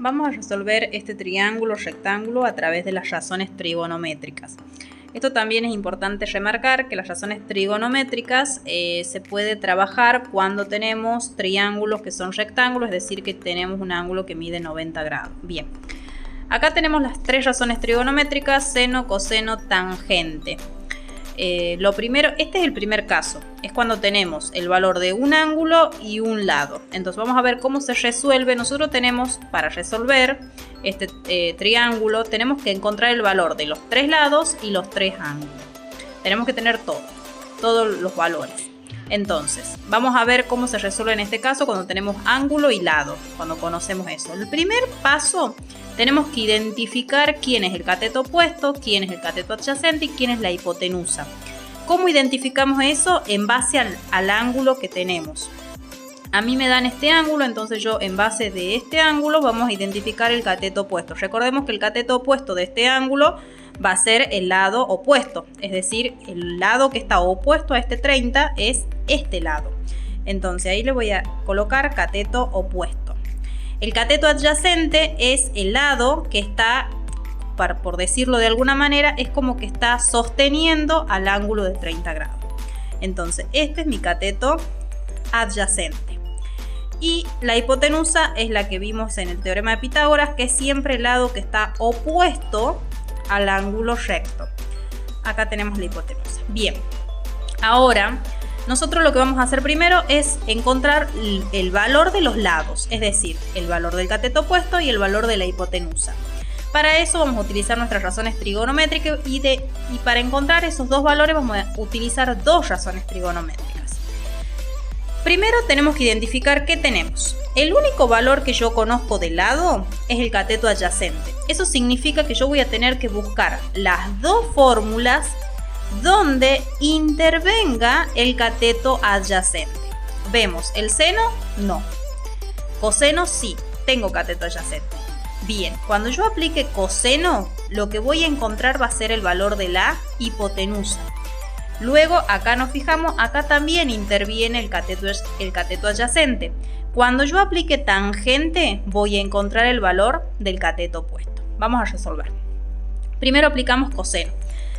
vamos a resolver este triángulo rectángulo a través de las razones trigonométricas. Esto también es importante remarcar que las razones trigonométricas se puede trabajar cuando tenemos triángulos que son rectángulos, es decir, que tenemos un ángulo que mide 90 grados. Bien, acá tenemos las tres razones trigonométricas: seno, coseno, tangente. Lo primero, este es el primer caso, es cuando tenemos el valor de un ángulo y un lado. Entonces vamos a ver cómo se resuelve. Nosotros tenemos, para resolver este triángulo, tenemos que encontrar el valor de los tres lados y los tres ángulos. Tenemos que tener todos los valores. Entonces vamos a ver cómo se resuelve en este caso cuando tenemos ángulo y lado, cuando conocemos eso. El primer paso, tenemos que identificar quién es el cateto opuesto, quién es el cateto adyacente y quién es la hipotenusa. ¿Cómo identificamos eso? En base al ángulo que tenemos. A mí me dan este ángulo, entonces yo en base de este ángulo vamos a identificar el cateto opuesto. Recordemos que el cateto opuesto de este ángulo va a ser el lado opuesto, es decir, el lado que está opuesto a este 30 es este lado. Entonces ahí le voy a colocar cateto opuesto. El cateto adyacente es el lado que está, por decirlo de alguna manera, es como que está sosteniendo al ángulo de 30 grados. Entonces este es mi cateto adyacente. Y la hipotenusa es la que vimos en el teorema de Pitágoras, que es siempre el lado que está opuesto al ángulo recto. Acá tenemos la hipotenusa. Bien, ahora nosotros lo que vamos a hacer primero es encontrar el valor de los lados, es decir, el valor del cateto opuesto y el valor de la hipotenusa. Para eso vamos a utilizar nuestras razones trigonométricas y para encontrar esos dos valores vamos a utilizar dos razones trigonométricas. Primero tenemos que identificar qué tenemos. El único valor que yo conozco de lado es el cateto adyacente. Eso significa que yo voy a tener que buscar las dos fórmulas donde intervenga el cateto adyacente. Vemos el seno, no. Coseno, sí, tengo cateto adyacente. Bien, cuando yo aplique coseno, lo que voy a encontrar va a ser el valor de la hipotenusa. Luego acá nos fijamos, acá también interviene el cateto adyacente. Cuando yo aplique tangente, voy a encontrar el valor del cateto opuesto. Vamos a resolver. Primero aplicamos coseno.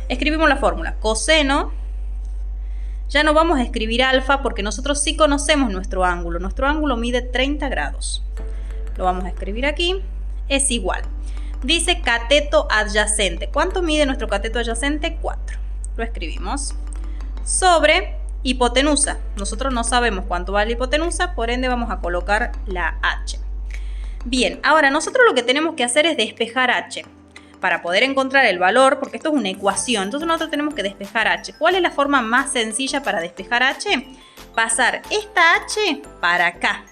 Escribimos la fórmula. Coseno, ya no vamos a escribir alfa porque nosotros sí conocemos nuestro ángulo. Nuestro ángulo mide 30 grados. Lo vamos a escribir aquí. Es igual. Dice cateto adyacente. ¿Cuánto mide nuestro cateto adyacente? 4. Lo escribimos. Sobre hipotenusa. Nosotros no sabemos cuánto vale la hipotenusa, por ende vamos a colocar la H. Bien, ahora nosotros lo que tenemos que hacer es despejar H. Para poder encontrar el valor, porque esto es una ecuación, entonces nosotros tenemos que despejar H. ¿Cuál es la forma más sencilla para despejar H? Pasar esta H para acá.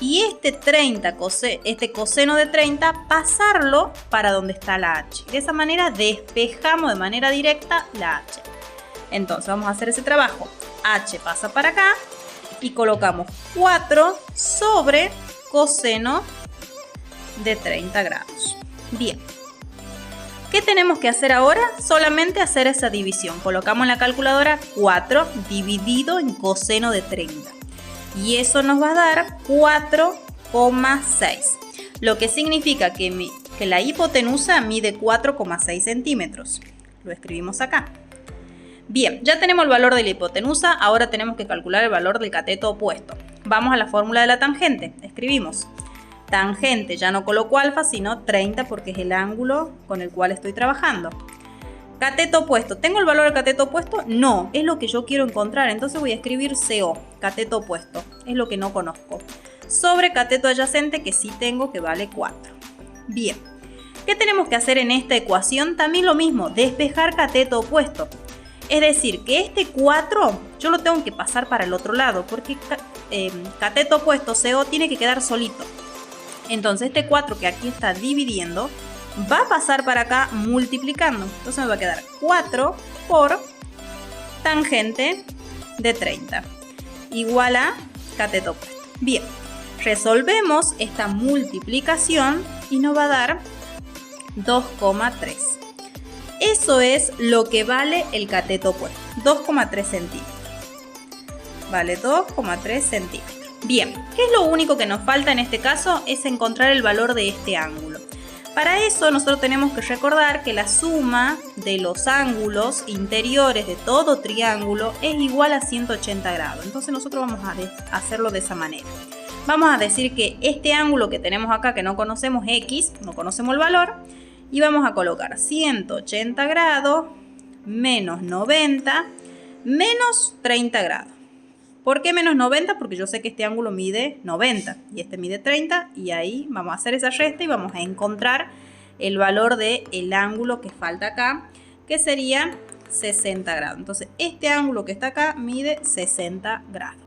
Y este coseno de 30, pasarlo para donde está la H. De esa manera despejamos de manera directa la H. Entonces vamos a hacer ese trabajo. H pasa para acá y colocamos 4 sobre coseno de 30 grados. Bien. ¿Qué tenemos que hacer ahora? Solamente hacer esa división. Colocamos en la calculadora 4 dividido en coseno de 30. Y eso nos va a dar 4,6. Lo que significa que la hipotenusa mide 4,6 centímetros. Lo escribimos acá. Bien, ya tenemos el valor de la hipotenusa. Ahora tenemos que calcular el valor del cateto opuesto. Vamos a la fórmula de la tangente. Escribimos. Tangente, ya no coloco alfa, sino 30 porque es el ángulo con el cual estoy trabajando. Cateto opuesto. ¿Tengo el valor del cateto opuesto? No, es lo que yo quiero encontrar. Entonces voy a escribir CO, cateto opuesto. Es lo que no conozco. Sobre cateto adyacente, que sí tengo, que vale 4. Bien. ¿Qué tenemos que hacer en esta ecuación? También lo mismo, despejar cateto opuesto. Es decir, que este 4 yo lo tengo que pasar para el otro lado, porque cateto opuesto, CO, tiene que quedar solito. Entonces este 4 que aquí está dividiendo va a pasar para acá multiplicando. Entonces me va a quedar 4 por tangente de 30 igual a cateto opuesto. Bien, resolvemos esta multiplicación y nos va a dar 2,3. Eso es lo que vale el cateto opuesto, 2,3 centímetros. Vale 2,3 centímetros. Bien, ¿qué es lo único que nos falta en este caso? Es encontrar el valor de este ángulo. Para eso nosotros tenemos que recordar que la suma de los ángulos interiores de todo triángulo es igual a 180 grados. Entonces nosotros vamos a hacerlo de esa manera. Vamos a decir que este ángulo que tenemos acá, que no conocemos, X, no conocemos el valor, y vamos a colocar 180 grados menos 90 menos 30 grados. ¿Por qué menos 90? Porque yo sé que este ángulo mide 90 y este mide 30, y ahí vamos a hacer esa resta y vamos a encontrar el valor del ángulo que falta acá, que sería 60 grados. Entonces este ángulo que está acá mide 60 grados.